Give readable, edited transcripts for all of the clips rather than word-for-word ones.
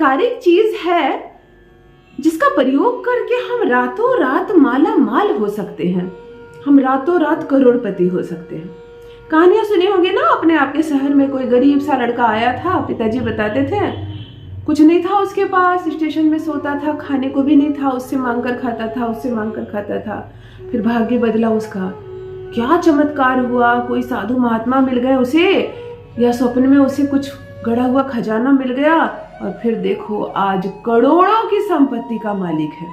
चमत्कारिक चीज है जिसका प्रयोग करके हम रातों रात माला माल हो सकते हैं, हम रातों रात करोड़पति हो सकते हैं। कहानियां सुनी होंगी ना, अपने आपके शहर में कोई गरीब सा लड़का आया था, पिताजी बताते थे कुछ नहीं था उसके पास, स्टेशन में सोता था, खाने को भी नहीं था, उससे मांगकर खाता था, उससे मांगकर खाता था। फिर भाग्य बदला उसका, क्या चमत्कार हुआ, कोई साधु महात्मा मिल गए उसे, या स्वप्न में उसे कुछ गड़ा हुआ खजाना मिल गया, और फिर देखो आज करोड़ों की संपत्ति का मालिक है।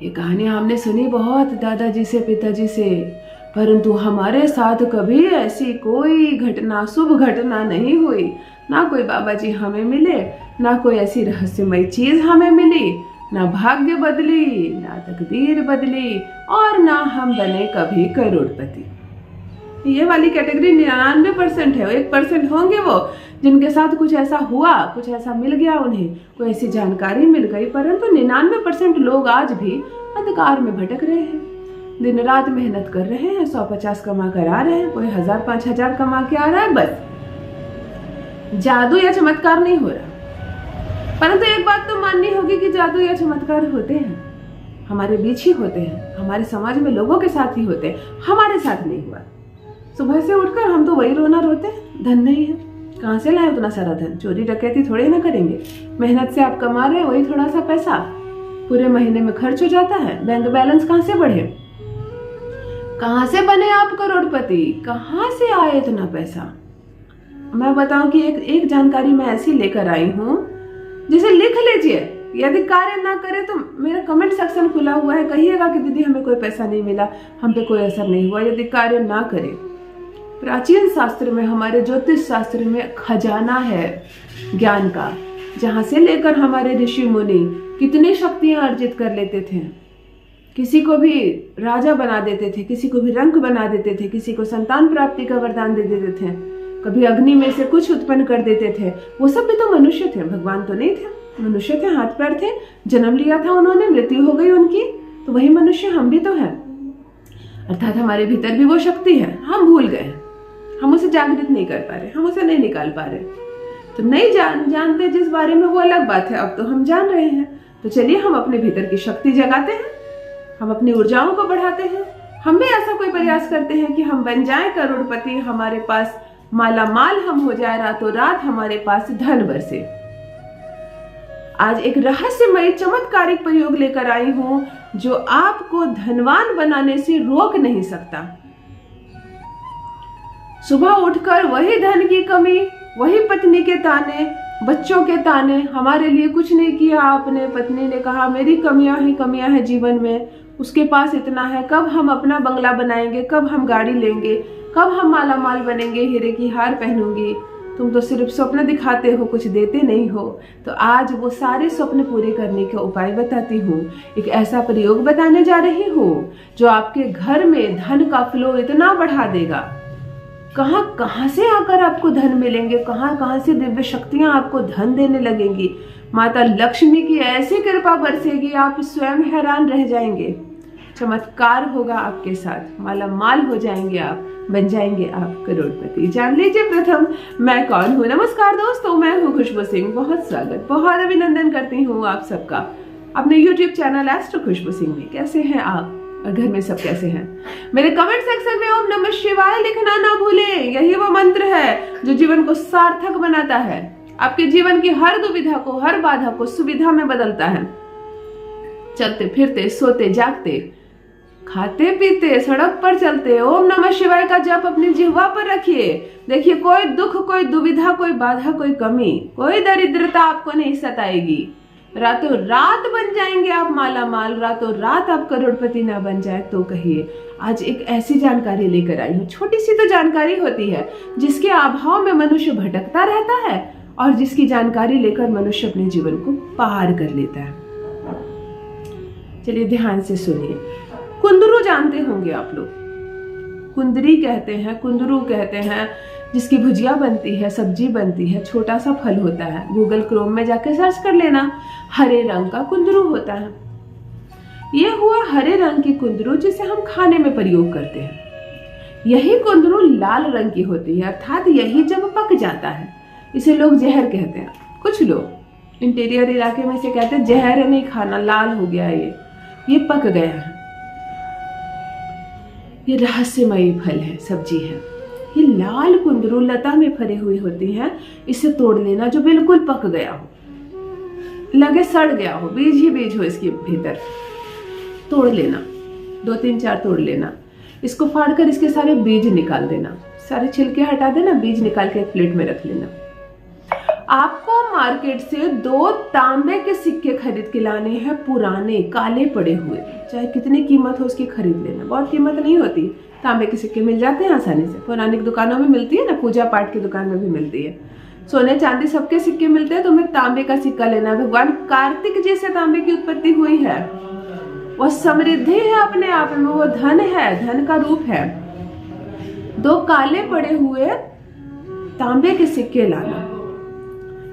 ये कहानी हमने सुनी बहुत दादाजी से, पिताजी से, परंतु हमारे साथ कभी ऐसी कोई घटना, शुभ घटना नहीं हुई। ना कोई बाबा जी हमें मिले, ना कोई ऐसी रहस्यमय चीज हमें मिली, ना भाग्य बदली, ना तकदीर बदली, और ना हम बने कभी करोड़पति। ये वाली कैटेगरी 99% है। 1% होंगे वो जिनके साथ कुछ ऐसा हुआ, कुछ ऐसा मिल गया, उन्हें कोई ऐसी जानकारी मिल गई, परंतु 99% लोग आज भी अंधकार में भटक रहे हैं, दिन रात मेहनत कर रहे हैं, 150 कमा कर आ रहे हैं, कोई 1000 5000 कमा के आ रहा है, बस जादू या चमत्कार नहीं हो रहा। परंतु एक बात तो माननी होगी कि जादू या चमत्कार होते हैं, हमारे बीच ही होते हैं, हमारे समाज में लोगों के साथ ही होते हैं, हमारे साथ नहीं हुआ। सुबह से उठकर हम तो वही रोना रोते हैं, धन नहीं है, कहाँ से लाए उतना सारा धन, चोरी डकैती थोड़े ना करेंगे, मेहनत से आप कमा रहे हैं वही थोड़ा सा पैसा पूरे महीने में खर्च हो जाता है, बैंक बैलेंस कहाँ से बढ़े, कहाँ से बने आप करोड़पति, कहाँ से आए इतना पैसा। मैं बताऊं कि एक जानकारी मैं ऐसी लेकर आई हूँ जिसे लिख लीजिए, यदि कार्य ना करे तो मेरा कमेंट सेक्शन खुला हुआ है, कहिएगा कि दीदी हमें कोई पैसा नहीं मिला, हम पे कोई असर नहीं हुआ, यदि कार्य ना करे। प्राचीन शास्त्र में, हमारे ज्योतिष शास्त्र में खजाना है ज्ञान का, जहां से लेकर हमारे ऋषि मुनि कितनी शक्तियां अर्जित कर लेते थे, किसी को भी राजा बना देते थे, किसी को भी रंक बना देते थे, किसी को संतान प्राप्ति का वरदान दे देते थे, कभी अग्नि में से कुछ उत्पन्न कर देते थे। वो सब भी तो मनुष्य थे, भगवान तो नहीं थे, मनुष्य थे, हाथ पैर थे, जन्म लिया था उन्होंने, मृत्यु हो गई उनकी, तो वही मनुष्य हम भी तो हैं। अर्थात हमारे भीतर भी वो शक्ति है, हम भूल गए, हम उसे जागृत नहीं कर पा रहे, हम उसे नहीं निकाल पा रहे। तो नहीं जानते जिस बारे में वो अलग बात है, अब तो हम जान रहे हैं। तो चलिए हम अपने भीतर की शक्ति जगाते हैं, हम अपनी ऊर्जाओं को बढ़ाते हैं, हम भी ऐसा कोई प्रयास करते हैं कि हम बन जाएं करोड़पति, हमारे पास माला माल हम हो जाए, रातों रात हमारे पास धन बरसे। आज एक रहस्यमय चमत्कारिक प्रयोग लेकर आई हूं जो आपको धनवान बनाने से रोक नहीं सकता। सुबह उठकर वही धन की कमी, वही पत्नी के ताने, बच्चों के ताने, हमारे लिए कुछ नहीं किया आपने, पत्नी ने कहा मेरी कमियां हैं जीवन में, उसके पास इतना है, कब हम अपना बंगला बनाएंगे, कब हम गाड़ी लेंगे, कब हम माला माल बनेंगे, हीरे की हार पहनूंगी, तुम तो सिर्फ स्वप्न दिखाते हो, कुछ देते नहीं हो। तो आज वो सारे स्वप्न पूरे करने के उपाय बताती हूँ, एक ऐसा प्रयोग बताने जा रही हूँ जो आपके घर में धन का फ्लो इतना बढ़ा देगा। कहां से आकर आपको धन मिलेंगे, कहां से दिव्य शक्तियां आपको धन देने लगेंगी, माता लक्ष्मी की ऐसी कृपा बरसेगी, आप स्वयं हैरान रह जाएंगे। चमत्कार होगा आपके साथ, माला माल हो जाएंगे आप, बन जाएंगे आप करोड़पति। जान लीजिए प्रथम मैं कौन हूँ। नमस्कार दोस्तों, मैं हूँ खुशबू सिंह, बहुत स्वागत, बहुत अभिनंदन करती हूँ आप सबका अपने YouTube चैनल एस्ट्रो खुशबू सिंह में। कैसे हैं आप और घर में सब कैसे हैं? मेरे कमेंट सेक्शन में ओम नमः शिवाय लिखना ना भूलें, यही वो मंत्र है जो जीवन को सार्थक बनाता है, आपके जीवन की हर दुविधा को, हर बाधा को सुविधा में बदलता है। चलते फिरते, सोते जागते, खाते पीते, सड़क पर चलते, ओम नमः शिवाय का जप अपनी जिह्वा पर रखिए। देखिए कोई दुख, कोई दुविधा, कोई बाधा, कोई कमी, कोई दरिद्रता आपको नहीं सताएगी। रातों रात बन जाएंगे आप माला माल, रातों रात आप करोड़पति ना बन जाए तो कहिए। आज एक ऐसी जानकारी लेकर आई हूँ, छोटी सी तो जानकारी होती है जिसके अभाव में मनुष्य भटकता रहता है और जिसकी जानकारी लेकर मनुष्य अपने जीवन को पार कर लेता है। चलिए ध्यान से सुनिए। कुंदरू जानते होंगे आप लोग, कुंदरी कहते हैं, कुंदरू कहते हैं, जिसकी भुजिया बनती है, सब्जी बनती है, छोटा सा फल होता है, गूगल क्रोम में जाके सर्च कर लेना, हरे रंग का कुंदरू होता है। ये हुआ हरे रंग की कुंदरू जिसे हम खाने में प्रयोग करते हैं। यही कुंदरू लाल रंग की होती है, अर्थात यही जब पक जाता है, इसे लोग जहर कहते हैं। कुछ लोग इंटीरियर इलाके में इसे कहते हैं जहर नहीं खाना, लाल हो गया ये पक गया है। ये रहस्यमयी फल है, सब्जी है। ये लाल कुंदरू लता में फरे हुई होती हैं। इसे तोड़ लेना जो बिल्कुल पक गया हो, लगे सड़ गया हो, बीज ही बीज हो इसके भीतर, तोड़ लेना, 2-3-4 तोड़ लेना। इसको फाड़कर इसके सारे बीज निकाल देना, सारे छिलके हटा देना, बीज निकाल के एक प्लेट में रख लेना। आपको मार्केट से 2 तांबे के सिक्के खरीद के लाने हैं, पुराने काले पड़े हुए, चाहे कितनी कीमत हो उसकी खरीद लेना। बहुत कीमत नहीं होती, तांबे के सिक्के मिल जाते हैं आसानी से, पौराणिक दुकानों में मिलती है ना, पूजा पाठ की दुकान में भी मिलती है। सोने चांदी सबके सिक्के मिलते हैं, तुम्हें तांबे का सिक्का लेना है। भगवान कार्तिक जी से तांबे की उत्पत्ति हुई है, वह समृद्धि है अपने आप में, वो धन है, धन का रूप है। 2 काले पड़े हुए तांबे के सिक्के लाना,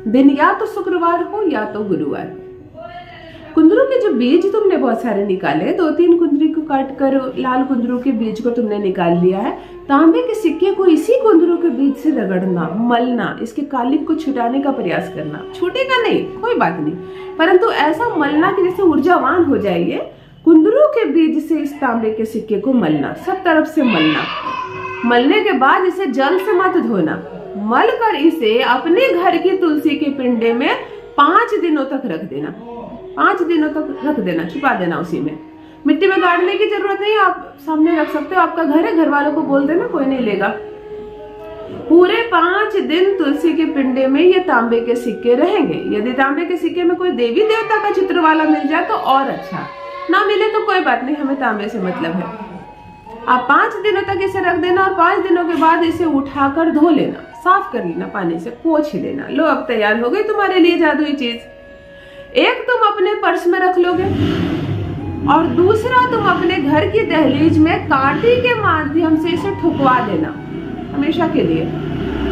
दिन या तो शुक्रवार हो या तो गुरुवार। कुंदरू के जो बीज तुमने बहुत सारे निकाले, 2-3 कुंदरू को काट कर लाल कुंदरू के बीज को तुमने निकाल लिया है। तांबे के सिक्के को इसी कुंदरू के बीज से रगड़ना, मलना, इसके कालिक को छुटाने का प्रयास करना। छूटेगा नहीं, कोई बात नहीं, परंतु ऐसा मलना कि जैसे ऊर्जावान हो जाइए। कुंदरू के बीज से इस तांबे के सिक्के को मलना, सब तरफ से मलना। मलने के बाद इसे जल से मत धोना, मल कर इसे अपने घर की तुलसी के पिंडे में 5 दिनों तक रख देना। 5 दिनों तक रख देना, छुपा देना उसी में। मिट्टी में गाड़ने की जरूरत नहीं, आप सामने रख सकते हो, आपका घर है, घर वालों को बोल देना, कोई नहीं लेगा। पूरे 5 दिन तुलसी के पिंडे में ये तांबे के सिक्के रहेंगे। यदि तांबे के सिक्के में कोई देवी देवता का चित्र वाला मिल जाए तो और अच्छा, ना मिले तो कोई बात नहीं, हमें तांबे से मतलब है। आप 5 दिनों तक इसे रख देना और 5 दिनों के बाद इसे उठाकर धो लेना, साफ कर लेना, पानी से पोंछ लेना। लो अब तैयार हो गई तुम्हारे लिए जादुई चीज। एक तुम अपने पर्स में रख लोगे और दूसरा तुम अपने घर की दहलीज में कांटे के माध्यम से इसे ठुकवा देना हमेशा के लिए।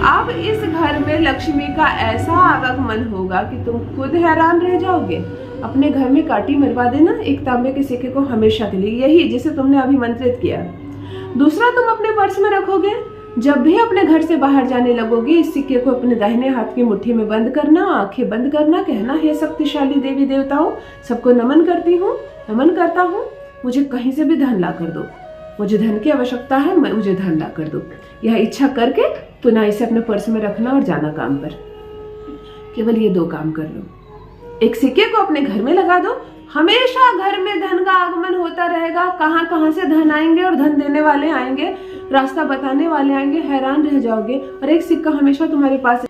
अब इस घर में लक्ष्मी का ऐसा आगमन होगा कि तुम खुद हैरान रह जाओगे। अपने घर में कांटी मरवा देना एक तांबे के सिक्के को हमेशा के लिए, यही जिसे तुमने अभिमंत्रित किया। दूसरा तुम अपने पर्स में रखोगे, जब भी अपने घर से बाहर जाने लगोगे इस सिक्के को अपने दाहिने हाथ की मुट्ठी में बंद करना, आंखें बंद करना, कहना हे शक्तिशाली देवी देवताओं, सबको नमन करती हूँ, नमन करता हूँ, मुझे कहीं से भी धन ला कर दो, मुझे धन की आवश्यकता है, मुझे धन ला कर दो। यह इच्छा करके पुनः इसे अपने पर्स में रखना और जाना काम पर। केवल ये 2 काम कर लो। एक सिक्के को अपने घर में लगा दो, हमेशा घर में धन का आगमन होता रहेगा। कहां कहां से धन आएंगे और धन देने वाले आएंगे, रास्ता बताने वाले आएंगे, हैरान रह जाओगे। और एक सिक्का हमेशा तुम्हारे पास,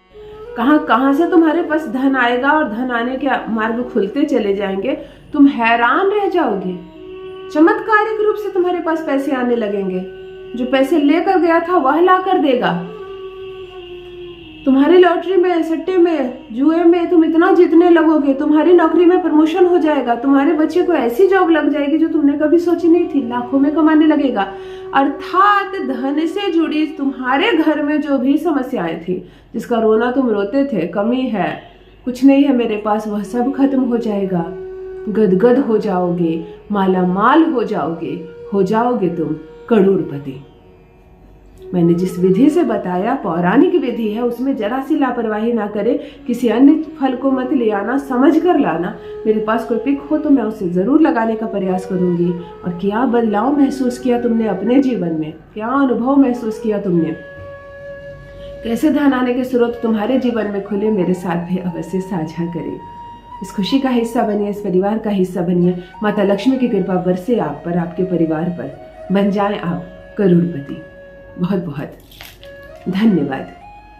कहां कहां से तुम्हारे पास धन आएगा और धन आने के मार्ग खुलते चले जाएंगे, तुम हैरान रह जाओगे। चमत्कारिक रूप से तुम्हारे पास पैसे आने लगेंगे। जो पैसे लेकर गया था वह ला कर देगा। तुम्हारी लॉटरी में, सट्टे में, जुए में तुम इतना जीतने लगोगे, तुम्हारी नौकरी में प्रमोशन हो जाएगा, तुम्हारे बच्चे को ऐसी जॉब लग जाएगी जो तुमने कभी सोची नहीं थी, लाखों में कमाने लगेगा। अर्थात धन से जुड़ी तुम्हारे घर में जो भी समस्याएं थी, जिसका रोना तुम रोते थे, कमी है, कुछ नहीं है मेरे पास, वह सब खत्म हो जाएगा। गदगद हो जाओगे, माला माल हो जाओगे तुम करोड़पति। मैंने जिस विधि से बताया पौराणिक विधि है, उसमें जरा सी लापरवाही ना करे, किसी अन्य फल को मत ले आना, समझ कर लाना। मेरे पास कोई पिक हो तो मैं उसे जरूर लगाने का प्रयास करूंगी। और क्या बदलाव महसूस किया तुमने अपने जीवन में, क्या अनुभव महसूस किया तुमने, कैसे धन आने के स्रोत तुम्हारे जीवन में खुले, मेरे साथ भी अवश्य साझा करें। इस खुशी का हिस्सा बनिए, इस परिवार का हिस्सा बनिए। माता लक्ष्मी की कृपा बरसे आप पर, आपके परिवार पर, बन जाए आप करोड़पति। बहुत बहुत धन्यवाद।